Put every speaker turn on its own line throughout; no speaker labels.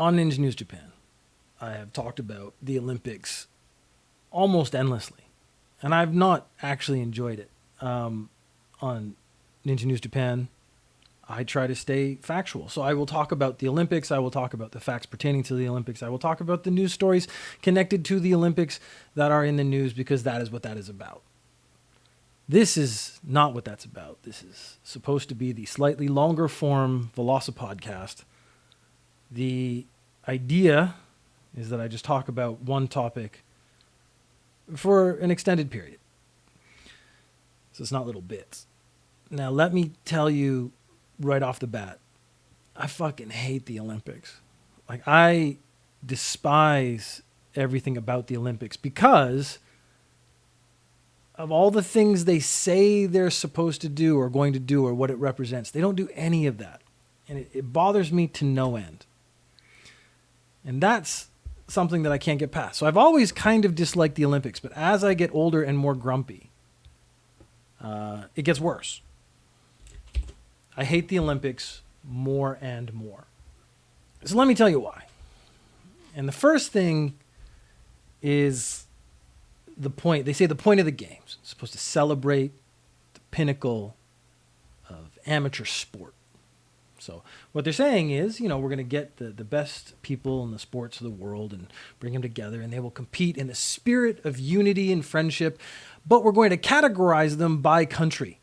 On Ninja News Japan, I have talked about the Olympics almost endlessly, and I've not actually enjoyed it. On Ninja News Japan, I try to stay factual. So I will talk about the Olympics. I will talk about the facts pertaining to the Olympics. I will talk about the news stories connected to the Olympics that are in the news, because that is what that is about. This is not what that's about. This is supposed to be the slightly longer form Velocipodcast. The idea is that I just talk about one topic for an extended period. So it's not little bits. Now, let me tell you right off the bat, I fucking hate the Olympics. Like, I despise everything about the Olympics because of all the things they say they're supposed to do or going to do or what it represents. They don't do any of that. And it bothers me to no end. And that's something that I can't get past. So I've always kind of disliked the Olympics, but as I get older and more grumpy, it gets worse. I hate the Olympics more and more. So let me tell you why. And the first thing is the point. They say the point of the games. It's supposed to celebrate the pinnacle of amateur sport. So what they're saying is, we're going to get the best people in the sports of the world and bring them together, and they will compete in the spirit of unity and friendship, but we're going to categorize them by country,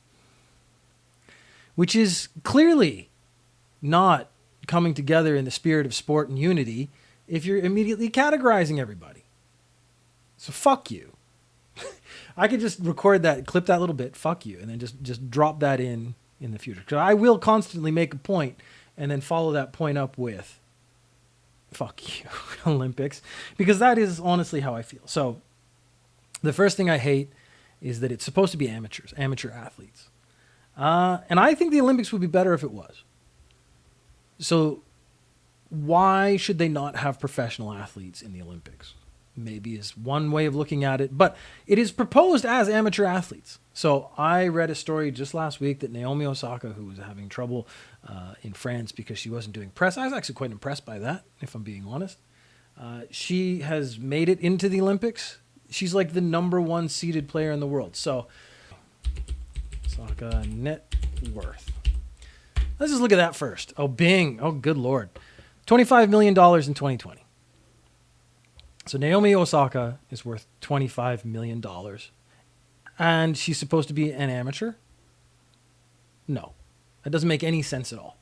which is clearly not coming together in the spirit of sport and unity if you're immediately categorizing everybody. So fuck you. I could just record that, clip that little bit, fuck you, and then just drop that in the future. Because I will constantly make a point and then follow that point up with fuck you, Olympics, because that is honestly how I feel. So the first thing I hate is that it's supposed to be amateur athletes. And I think the Olympics would be better if it was. So why should they not have professional athletes in the Olympics? Maybe is one way of looking at it, but it is proposed as amateur athletes. So I read a story just last week that Naomi Osaka, who was having trouble in France because she wasn't doing press, I was actually quite impressed by that, if I'm being honest. She has made it into the Olympics. She's like the number 1 seeded player in the world. So Osaka net worth. Let's just look at that first. Oh, Bing. Oh, good Lord. $25 million in 2020. So Naomi Osaka is worth $25 million. And she's supposed to be an amateur? No. That doesn't make any sense at all.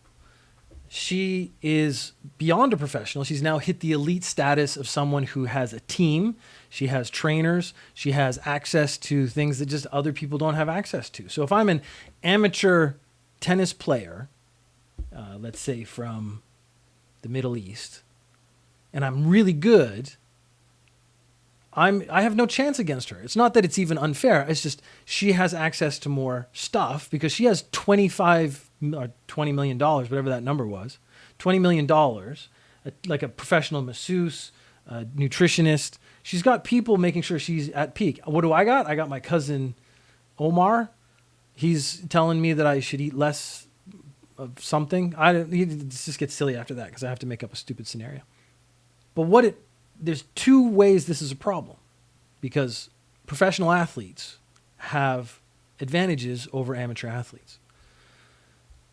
She is beyond a professional. She's now hit the elite status of someone who has a team. She has trainers. She has access to things that just other people don't have access to. So if I'm an amateur tennis player, let's say from the Middle East, and I'm really good, I have no chance against her. It's not that it's even unfair. It's just she has access to more stuff because she has $25 or $20 million, whatever that number was, $20 million, like a professional masseuse, a nutritionist. She's got people making sure she's at peak. What do I got? I got my cousin Omar. He's telling me that I should eat less of something. It just gets silly after that because I have to make up a stupid scenario. But there's 2 ways this is a problem, because professional athletes have advantages over amateur athletes.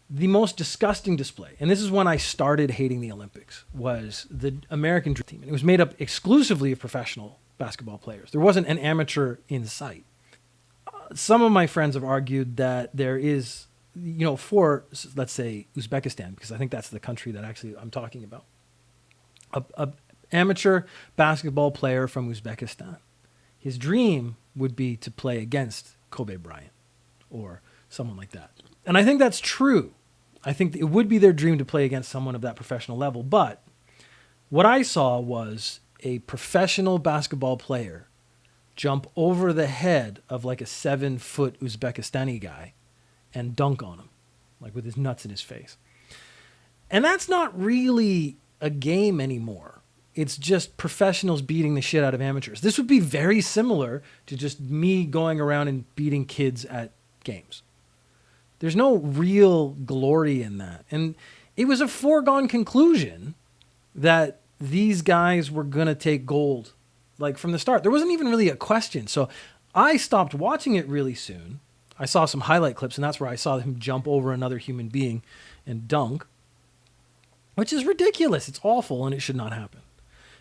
The most disgusting display, and this is when I started hating the Olympics, was the American dream team. And it was made up exclusively of professional basketball players. There wasn't an amateur in sight. Some of my friends have argued that there is, for, let's say, Uzbekistan, because I think that's the country that actually I'm talking about, a amateur basketball player from Uzbekistan. His dream would be to play against Kobe Bryant or someone like that. And I think that's true. I think it would be their dream to play against someone of that professional level. But what I saw was a professional basketball player jump over the head of like a 7-foot Uzbekistani guy and dunk on him, like with his nuts in his face. And that's not really a game anymore. It's just professionals beating the shit out of amateurs. This would be very similar to just me going around and beating kids at games. There's no real glory in that. And it was a foregone conclusion that these guys were going to take gold, like from the start. There wasn't even really a question. So I stopped watching it really soon. I saw some highlight clips, and that's where I saw him jump over another human being and dunk, which is ridiculous. It's awful, and it should not happen.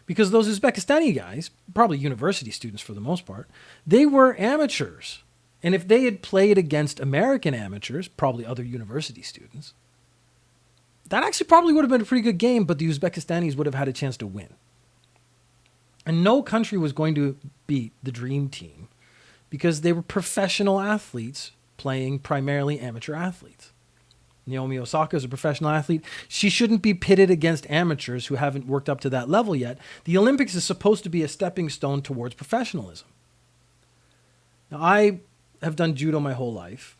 Because those Uzbekistani guys, probably university students for the most part, they were amateurs. And if they had played against American amateurs, probably other university students, that actually probably would have been a pretty good game, but the Uzbekistanis would have had a chance to win. And no country was going to beat the Dream Team because they were professional athletes playing primarily amateur athletes. Naomi Osaka is a professional athlete. She shouldn't be pitted against amateurs who haven't worked up to that level yet. The Olympics is supposed to be a stepping stone towards professionalism. Now, I have done judo my whole life.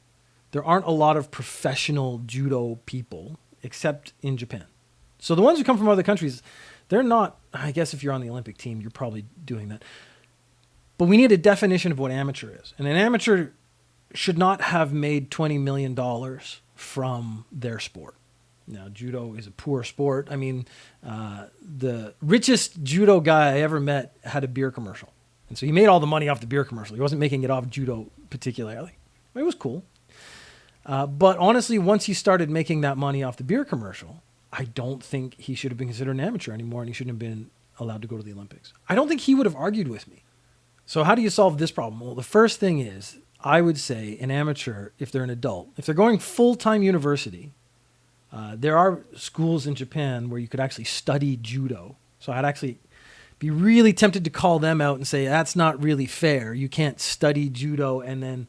There aren't a lot of professional judo people except in Japan. So the ones who come from other countries, they're not, I guess if you're on the Olympic team, you're probably doing that. But we need a definition of what amateur is. And an amateur should not have made $20 million from their sport. Now, judo is a poor sport. I mean, the richest judo guy I ever met had a beer commercial. And so he made all the money off the beer commercial. He wasn't making it off judo particularly. It was cool. But honestly, once he started making that money off the beer commercial, I don't think he should have been considered an amateur anymore, and he shouldn't have been allowed to go to the Olympics. I don't think he would have argued with me. So how do you solve this problem? Well, the first thing is, I would say an amateur, if they're an adult, if they're going full-time university, there are schools in Japan where you could actually study judo. So I'd actually be really tempted to call them out and say, that's not really fair. You can't study judo and then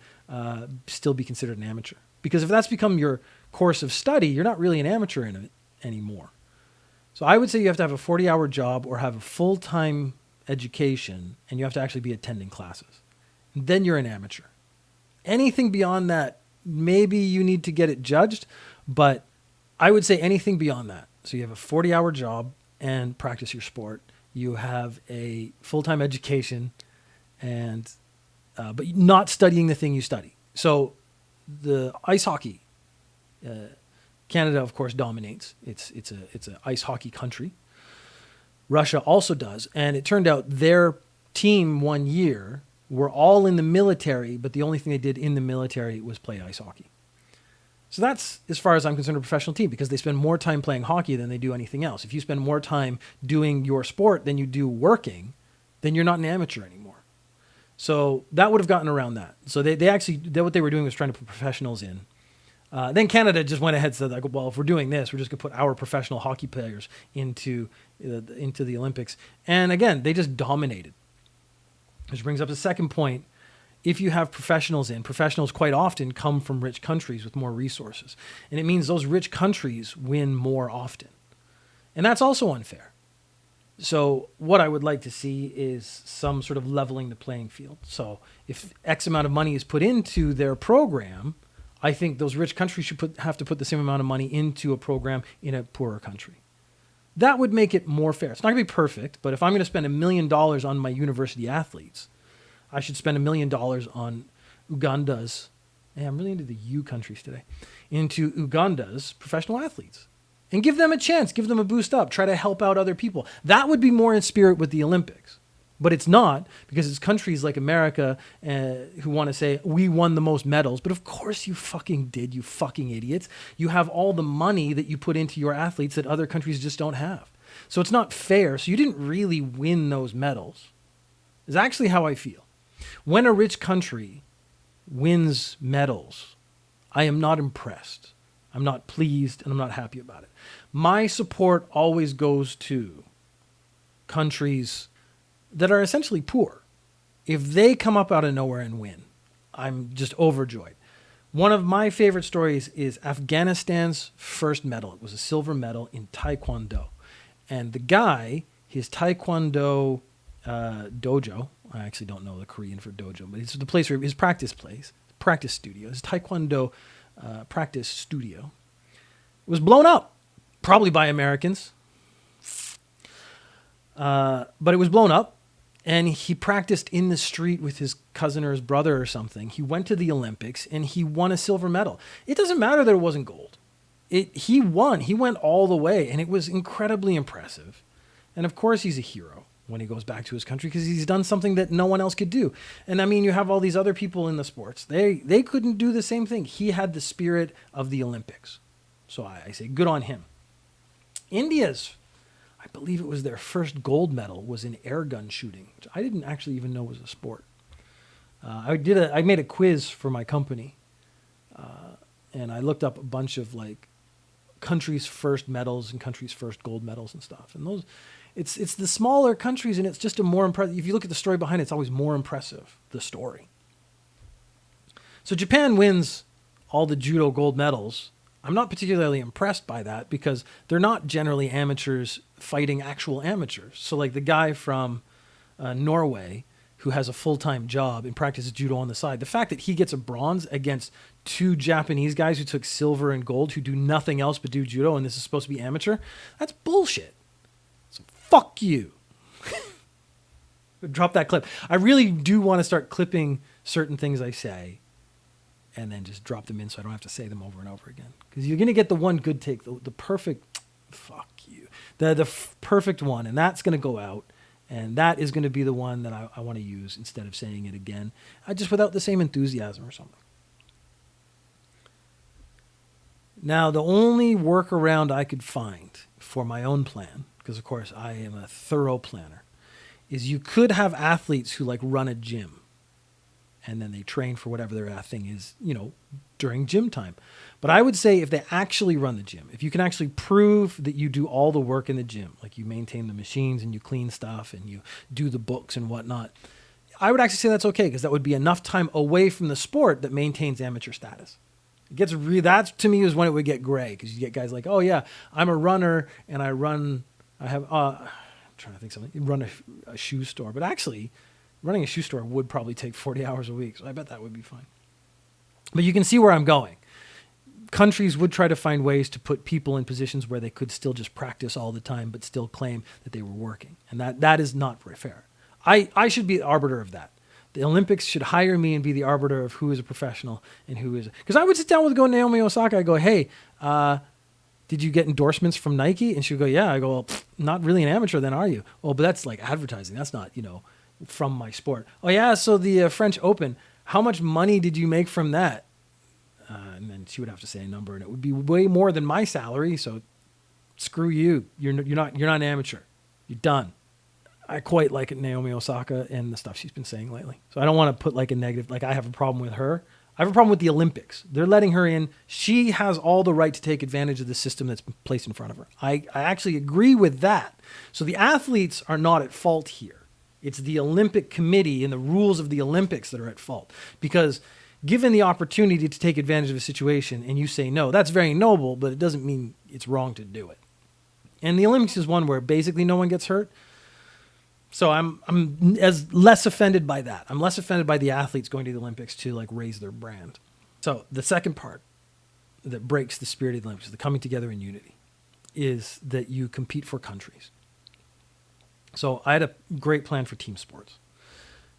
still be considered an amateur. Because if that's become your course of study, you're not really an amateur in it anymore. So I would say you have to have a 40-hour job or have a full-time education, and you have to actually be attending classes. And then you're an amateur. Anything beyond that, maybe you need to get it judged, but I would say anything beyond that. So you have a 40-hour job and practice your sport. You have a full-time education, and but not studying the thing you study. So the ice hockey, Canada, of course, dominates. It's an ice hockey country. Russia also does. And it turned out their team one year were all in the military, but the only thing they did in the military was play ice hockey. So that's, as far as I'm concerned, a professional team because they spend more time playing hockey than they do anything else. If you spend more time doing your sport than you do working, then you're not an amateur anymore. So that would have gotten around that. So they actually, what they were doing was trying to put professionals in. Then Canada just went ahead and said, like, well, if we're doing this, we're just going to put our professional hockey players into the Olympics. And again, they just dominated. Which brings up the second point. If you have professionals in, professionals quite often come from rich countries with more resources. And it means those rich countries win more often. And that's also unfair. So what I would like to see is some sort of leveling the playing field. So if X amount of money is put into their program, I think those rich countries should have to put the same amount of money into a program in a poorer country. That would make it more fair. It's not going to be perfect, but if I'm going to spend $1 million on my university athletes, I should spend $1 million on Uganda's, I'm really into the U countries today, into Uganda's professional athletes. And give them a chance, give them a boost up, try to help out other people. That would be more in spirit with the Olympics. But it's not, because it's countries like America who want to say, we won the most medals. But of course you fucking did, you fucking idiots. You have all the money that you put into your athletes that other countries just don't have. So it's not fair. So you didn't really win those medals. Is actually how I feel. When a rich country wins medals, I am not impressed. I'm not pleased, and I'm not happy about it. My support always goes to countries that are essentially poor. If they come up out of nowhere and win, I'm just overjoyed. One of my favorite stories is Afghanistan's first medal. It was a silver medal in Taekwondo. And the guy, his Taekwondo dojo, I actually don't know the Korean for dojo, but it's the place where his practice studio, his Taekwondo practice studio, was blown up, probably by Americans. But it was blown up. And he practiced in the street with his cousin or his brother or something. He went to the Olympics and he won a silver medal. It doesn't matter that it wasn't gold. He won. He went all the way, and it was incredibly impressive. And of course he's a hero when he goes back to his country because he's done something that no one else could do. And I mean, you have all these other people in the sports. They couldn't do the same thing. He had the spirit of the Olympics. So I say good on him. India's, I believe it was their first gold medal, was in air gun shooting, which I didn't actually even know was a sport. I made a quiz for my company, and I looked up a bunch of like countries' first medals and countries' first gold medals and stuff. And those, it's the smaller countries, and it's just a more impressive. If you look at the story behind it, it's always more impressive, the story. So Japan wins all the judo gold medals. I'm not particularly impressed by that because they're not generally amateurs fighting actual amateurs. So like the guy from Norway who has a full-time job and practices judo on the side, the fact that he gets a bronze against two Japanese guys who took silver and gold who do nothing else but do judo, and this is supposed to be amateur, that's bullshit. So fuck you. Drop that clip. I really do want to start clipping certain things I say and then just drop them in so I don't have to say them over and over again. Because you're going to get the one good take, the perfect, fuck you, the perfect one, and that's going to go out, and that is going to be the one that I want to use instead of saying it again, just without the same enthusiasm or something. Now, the only workaround I could find for my own plan, because of course I am a thorough planner, is you could have athletes who like run a gym and then they train for whatever their thing is, during gym time. But I would say if they actually run the gym, if you can actually prove that you do all the work in the gym, like you maintain the machines and you clean stuff and you do the books and whatnot, I would actually say that's okay because that would be enough time away from the sport that maintains amateur status. It gets that to me is when it would get gray because you get guys like, oh yeah, I'm a runner and I'm trying to think something, you run a shoe store, but actually running a shoe store would probably take 40 hours a week. So I bet that would be fine. But you can see where I'm going. Countries would try to find ways to put people in positions where they could still just practice all the time, but still claim that they were working. And that is not very fair. I should be the arbiter of that. The Olympics should hire me and be the arbiter of who is a professional and who is, because I would sit down with Naomi Osaka. I go, hey, did you get endorsements from Nike? And she would go, yeah. I go, well, not really an amateur then, are you? Oh, but that's like advertising. That's not, from my sport. Oh yeah, so the French Open, how much money did you make from that? And then she would have to say a number, and it would be way more than my salary. So screw you. You're not an amateur. You're done. I quite like Naomi Osaka and the stuff she's been saying lately. So I don't want to put like a negative. Like I have a problem with her. I have a problem with the Olympics. They're letting her in. She has all the right to take advantage of the system that's been placed in front of her. I actually agree with that. So the athletes are not at fault here. It's the Olympic Committee and the rules of the Olympics that are at fault. Because given the opportunity to take advantage of a situation and you say no, that's very noble, but it doesn't mean it's wrong to do it. And the Olympics is one where basically no one gets hurt. So I'm as less offended by that. I'm less offended by the athletes going to the Olympics to like raise their brand. So the second part that breaks the spirit of the Olympics, the coming together in unity, is that you compete for countries. So I had a great plan for team sports.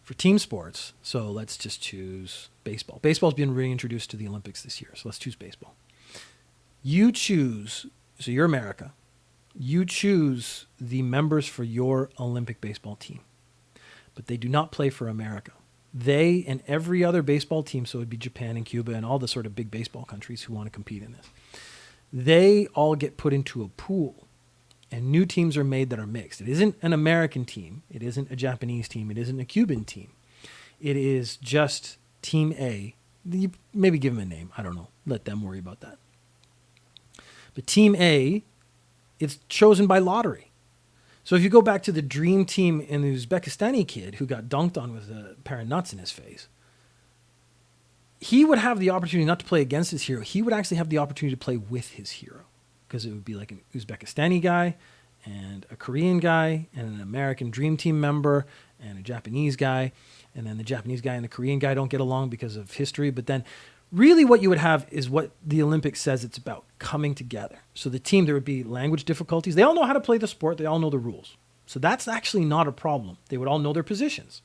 For team sports, so let's just choose baseball. Baseball's been reintroduced to the Olympics this year, so let's choose baseball. You choose, so you're America, you choose the members for your Olympic baseball team, but they do not play for America. They and every other baseball team, so it would be Japan and Cuba and all the sort of big baseball countries who want to compete in this, they all get put into a pool. And new teams are made that are mixed. It isn't an American team. It isn't a Japanese team. It isn't a Cuban team. It is just Team A. You maybe give them a name. I don't know. Let them worry about that. But Team A, it's chosen by lottery. So if you go back to the dream team and the Uzbekistani kid who got dunked on with a pair of nuts in his face, he would have the opportunity not to play against his hero. He would actually have the opportunity to play with his hero. Because it would be like an Uzbekistani guy and a Korean guy and an American Dream Team member and a Japanese guy. And then the Japanese guy and the Korean guy don't get along because of history. But then really what you would have is what the Olympics says it's about, coming together. So the team, there would be language difficulties. They all know how to play the sport. They all know the rules. So that's actually not a problem. They would all know their positions.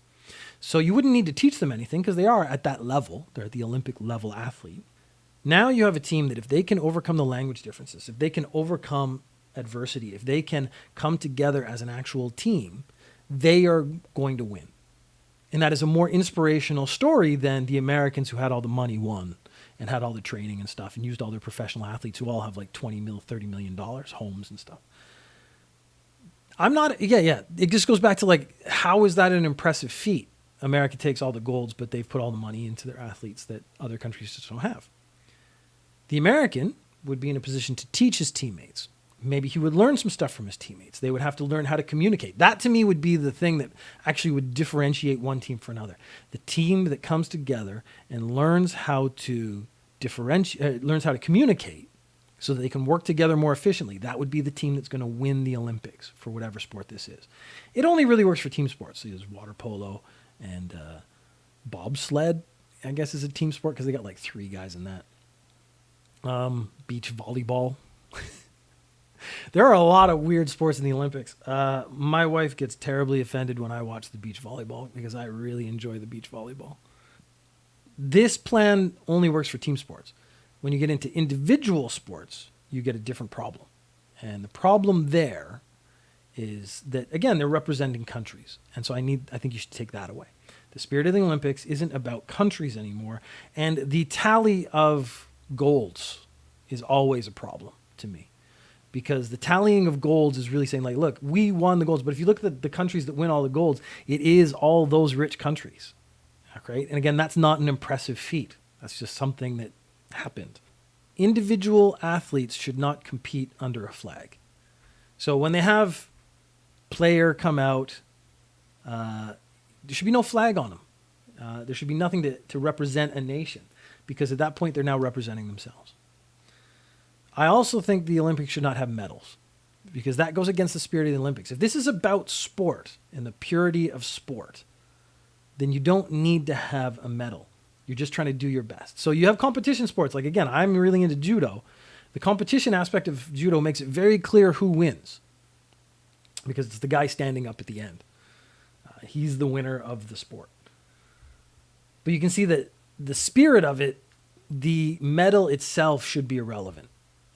So you wouldn't need to teach them anything because they are at that level. They're at the Olympic level athlete. Now you have a team that if they can overcome the language differences, if they can overcome adversity, if they can come together as an actual team, they are going to win. And that is a more inspirational story than the Americans who had all the money won and had all the training and stuff and used all their professional athletes who all have like $20 million, $30 million, homes and stuff. It just goes back to like, how is that an impressive feat? America takes all the golds, but they've put all the money into their athletes that other countries just don't have. The American would be in a position to teach his teammates. Maybe he would learn some stuff from his teammates. They would have to learn how to communicate. That to me would be the thing that actually would differentiate one team from another. The team that comes together and learns how to learns how to communicate so that they can work together more efficiently. That would be the team that's going to win the Olympics for whatever sport this is. It only really works for team sports. So there's water polo and bobsled, I guess, is a team sport because they got like 3 guys in that. Beach volleyball. There are a lot of weird sports in the Olympics. My wife gets terribly offended when I watch the beach volleyball because I really enjoy the beach volleyball. This plan only works for team sports. When you get into individual sports, you get a different problem. And the problem there is that, again, they're representing countries. And so I think you should take that away. The spirit of the Olympics isn't about countries anymore. And the tally of golds is always a problem to me. Because the tallying of golds is really saying, like, look, we won the golds. But if you look at the countries that win all the golds, it is all those rich countries. Right? And again, that's not an impressive feat. That's just something that happened. Individual athletes should not compete under a flag. So when they have player come out, there should be no flag on them. There should be nothing to represent a nation, because at that point, they're now representing themselves. I also think the Olympics should not have medals, because that goes against the spirit of the Olympics. If this is about sport and the purity of sport, then you don't need to have a medal. You're just trying to do your best. So you have competition sports. Like, again, I'm really into judo. The competition aspect of judo makes it very clear who wins, because it's the guy standing up at the end. He's the winner of the sport. But you can see that the spirit of it, the medal itself should be irrelevant.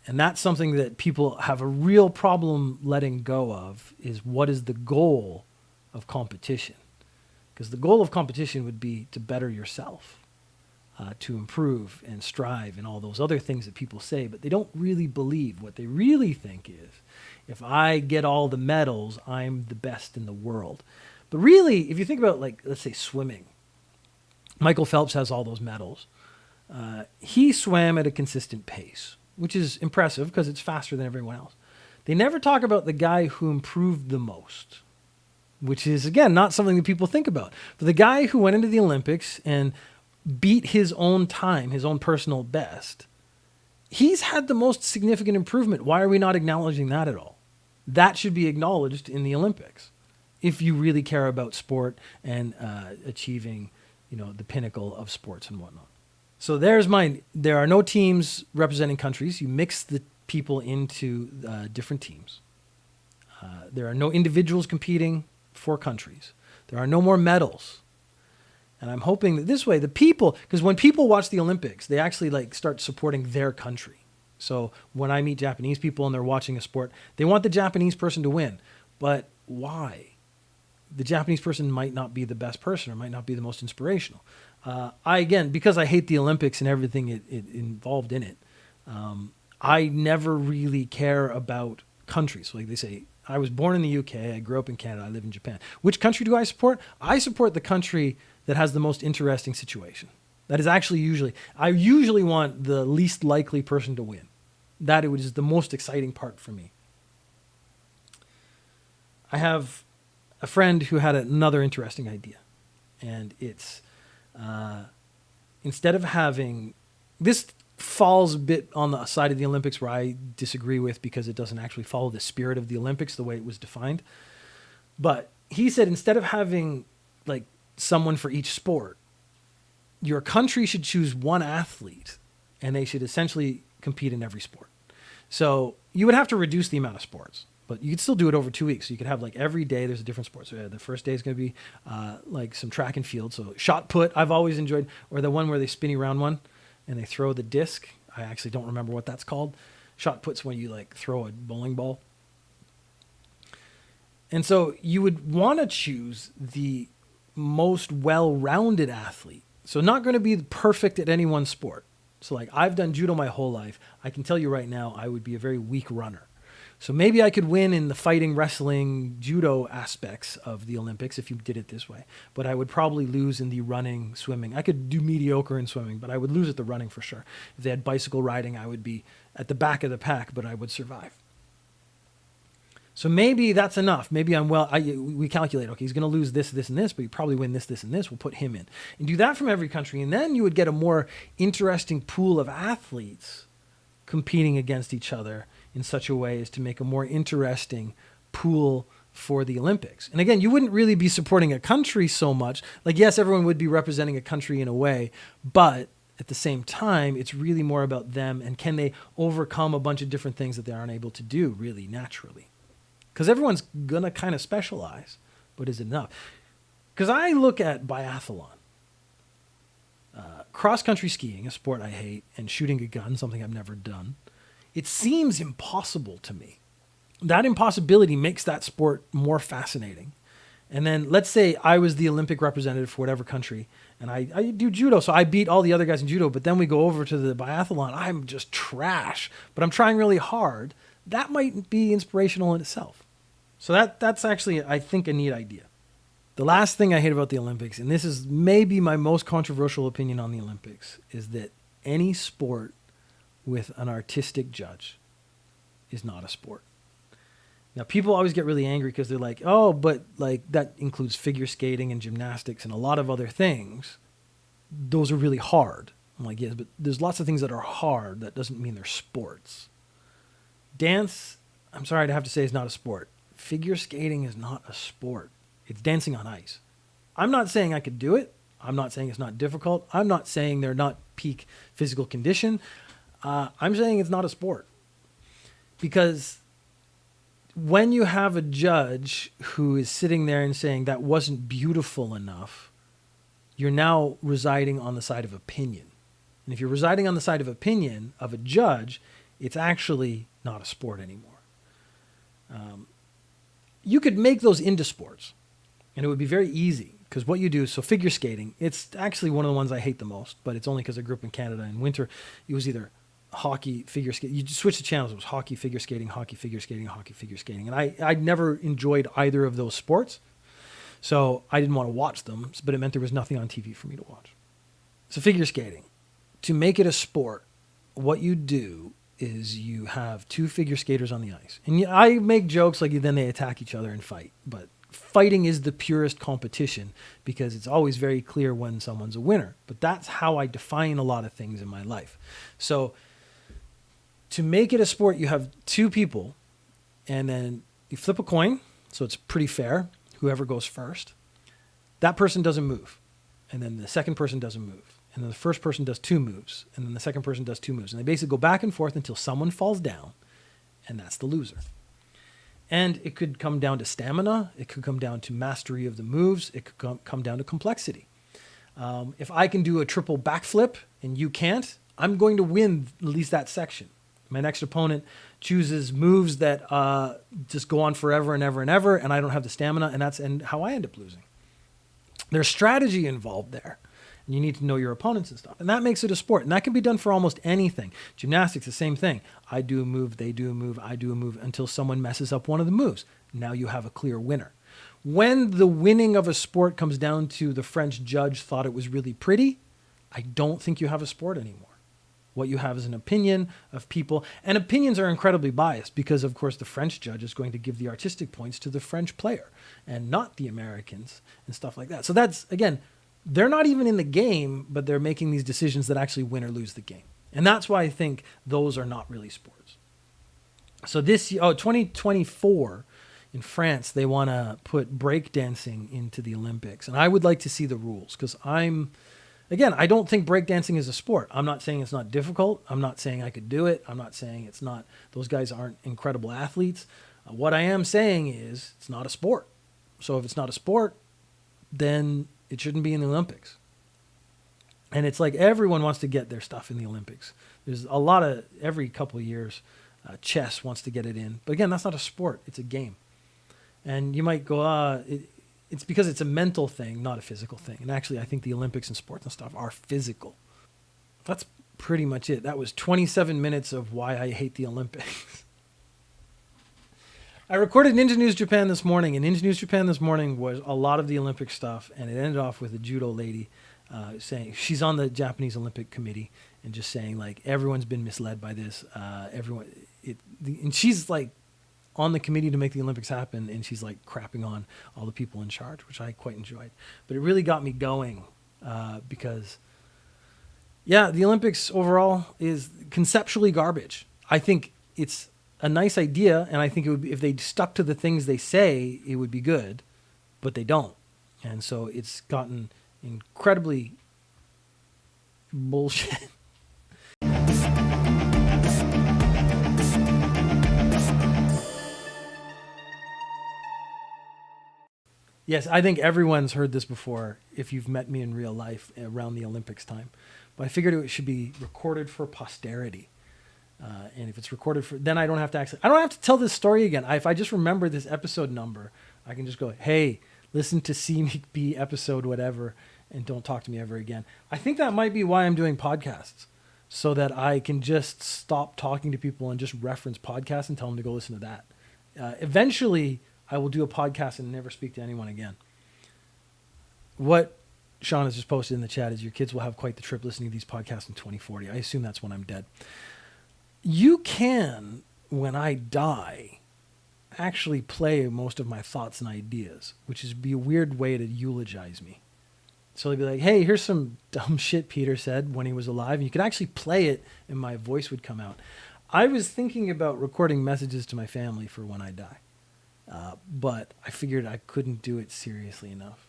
And that's something that people have a real problem letting go of, is what is the goal of competition? Because the goal of competition would be to better yourself, to improve and strive and all those other things that people say, but they don't really believe. What they really think is, if I get all the medals, I'm the best in the world. But really, if you think about, like, let's say swimming, Michael Phelps has all those medals. He swam at a consistent pace, which is impressive because it's faster than everyone else. They never talk about the guy who improved the most, which is, again, not something that people think about. But the guy who went into the Olympics and beat his own time, his own personal best, he's had the most significant improvement. Why are we not acknowledging that at all? That should be acknowledged in the Olympics if you really care about sport and achieving, the pinnacle of sports and whatnot. So there's mine. There are no teams representing countries. You mix the people into different teams. There are no individuals competing for countries. There are no more medals. And I'm hoping that this way, the people, because when people watch the Olympics, they actually start supporting their country. So when I meet Japanese people and they're watching a sport, they want the Japanese person to win. But why? The Japanese person might not be the best person or might not be the most inspirational. Because I hate the Olympics and everything it involved in it, I never really care about countries. Like they say, I was born in the UK, I grew up in Canada, I live in Japan. Which country do I support? I support the country that has the most interesting situation. That is actually I usually want the least likely person to win. That is the most exciting part for me. I have a friend who had another interesting idea. And it's, instead of having, this falls a bit on the side of the Olympics where I disagree with, because it doesn't actually follow the spirit of the Olympics the way it was defined. But he said, instead of having someone for each sport, your country should choose one athlete and they should essentially compete in every sport. So you would have to reduce the amount of sports, but you could still do it over 2 weeks. So you could have every day there's a different sport. So the first day is going to be some track and field. So shot put, I've always enjoyed, or the one where they spin around one and they throw the disc. I actually don't remember what that's called. Shot put's when you like throw a bowling ball. And so you would want to choose the most well-rounded athlete. So not going to be perfect at any one sport. So like I've done judo my whole life. I can tell you right now, I would be a very weak runner. So maybe I could win in the fighting, wrestling, judo aspects of the Olympics if you did it this way. But I would probably lose in the running, swimming. I could do mediocre in swimming, but I would lose at the running for sure. If they had bicycle riding, I would be at the back of the pack, but I would survive. So maybe that's enough. Maybe we calculate, okay, he's going to lose this, this, and this, but he probably win this, this, and this. We'll put him in. And do that from every country. And then you would get a more interesting pool of athletes competing against each other in such a way as to make a more interesting pool for the Olympics. And again, you wouldn't really be supporting a country so much. Like, yes, everyone would be representing a country in a way, but at the same time, it's really more about them and can they overcome a bunch of different things that they aren't able to do really naturally. Because everyone's going to kind of specialize, but is it enough? Because I look at biathlon, cross-country skiing, a sport I hate, and shooting a gun, something I've never done. It seems impossible to me. That impossibility makes that sport more fascinating. And then let's say I was the Olympic representative for whatever country, and I do judo, so I beat all the other guys in judo, but then we go over to the biathlon. I'm just trash, but I'm trying really hard. That might be inspirational in itself. So that's actually, I think, a neat idea. The last thing I hate about the Olympics, and this is maybe my most controversial opinion on the Olympics, is that any sport with an artistic judge is not a sport. Now, people always get really angry because they're like, oh, but like that includes figure skating and gymnastics and a lot of other things. Those are really hard. I'm like, yes, but there's lots of things that are hard. That doesn't mean they're sports. Dance, I'm sorry to have to say, is not a sport. Figure skating is not a sport. It's dancing on ice. I'm not saying I could do it. I'm not saying it's not difficult. I'm not saying they're not peak physical condition. I'm saying it's not a sport. Because when you have a judge who is sitting there and saying that wasn't beautiful enough, you're now residing on the side of opinion. And if you're residing on the side of opinion of a judge, it's actually not a sport anymore. You could make those into sports, and it would be very easy because what you do, so figure skating, it's actually one of the ones I hate the most, but it's only because I grew up in Canada. In winter, it was either hockey, figure skating. You just switch the channels. It was hockey, figure skating, hockey, figure skating, hockey, figure skating. And I never enjoyed either of those sports, so I didn't want to watch them, but it meant there was nothing on TV for me to watch. So figure skating, to make it a sport, what you do is you have two figure skaters on the ice. And I make jokes like then they attack each other and fight. But fighting is the purest competition because it's always very clear when someone's a winner. But that's how I define a lot of things in my life. So to make it a sport, you have two people and then you flip a coin. So it's pretty fair. Whoever goes first, that person doesn't move. And then the second person doesn't move. And then the first person does two moves. And then the second person does two moves. And they basically go back and forth until someone falls down. And that's the loser. And it could come down to stamina. It could come down to mastery of the moves. It could come down to complexity. If I can do a triple backflip and you can't, I'm going to win at least that section. My next opponent chooses moves that just go on forever and ever and ever. And I don't have the stamina. And that's how I end up losing. There's strategy involved there. And you need to know your opponents and stuff. And that makes it a sport. And that can be done for almost anything. Gymnastics, the same thing. I do a move, they do a move, I do a move until someone messes up one of the moves. Now you have a clear winner. When the winning of a sport comes down to the French judge thought it was really pretty, I don't think you have a sport anymore. What you have is an opinion of people. And opinions are incredibly biased because, of course, the French judge is going to give the artistic points to the French player and not the Americans and stuff like that. So that's, again, they're not even in the game, but they're making these decisions that actually win or lose the game. And that's why I think those are not really sports. So 2024 in France, they want to put breakdancing into the Olympics. And I would like to see the rules because I don't think breakdancing is a sport. I'm not saying it's not difficult. I'm not saying I could do it. I'm not saying it's not, those guys aren't incredible athletes. What I am saying is it's not a sport. So if it's not a sport, then it shouldn't be in the Olympics. And it's like everyone wants to get their stuff in the Olympics. There's a lot of, every couple of years, Chess wants to get it in. But again, that's not a sport. It's a game. And you might go, it's because it's a mental thing, not a physical thing. And actually, I think the Olympics and sports and stuff are physical. That's pretty much it. That was 27 minutes of why I hate the Olympics. I recorded Ninja News Japan this morning, and Ninja News Japan this morning was a lot of the Olympic stuff, and it ended off with a judo lady saying she's on the Japanese Olympic Committee and just saying like everyone's been misled by this. And she's like on the committee to make the Olympics happen, and she's like crapping on all the people in charge, which I quite enjoyed. But it really got me going because, yeah, the Olympics overall is conceptually garbage. I think it's a nice idea, and I think it would be, if they stuck to the things they say, it would be good, but they don't. And so it's gotten incredibly bullshit. Yes, I think everyone's heard this before if you've met me in real life around the Olympics time. But I figured it should be recorded for posterity. And if it's recorded for, then I don't have to tell this story again. If I just remember this episode number, I can just go, hey, listen to CMcB episode whatever, and don't talk to me ever again. I think that might be why I'm doing podcasts, so that I can just stop talking to people and just reference podcasts and tell them to go listen to that. Eventually, I will do a podcast and never speak to anyone again. What Sean has just posted in the chat is your kids will have quite the trip listening to these podcasts in 2040. I assume that's when I'm dead. You can, when I die, actually play most of my thoughts and ideas, which is be a weird way to eulogize me. So they'd be like, hey, here's some dumb shit Peter said when he was alive. And you could actually play it and my voice would come out. I was thinking about recording messages to my family for when I die. But I figured I couldn't do it seriously enough.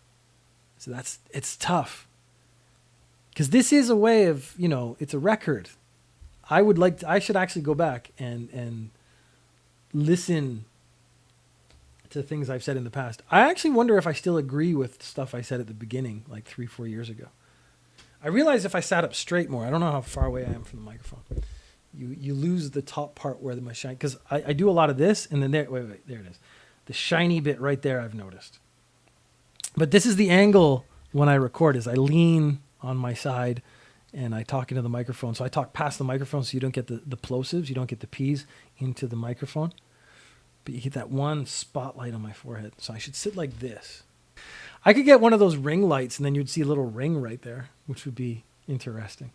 So it's tough. Because this is a way of, it's a record. I should actually go back and listen to things I've said in the past. I actually wonder if I still agree with stuff I said at the beginning, like 3-4 years ago. I realized if I sat up straight more, I don't know how far away I am from the microphone. You lose the top part where my shine, because I do a lot of this, and then there it is. The shiny bit right there I've noticed. But this is the angle when I record, is I lean on my side and I talk into the microphone. So I talk past the microphone so you don't get the plosives, you don't get the P's into the microphone. But you get that one spotlight on my forehead. So I should sit like this. I could get one of those ring lights and then you'd see a little ring right there, which would be interesting.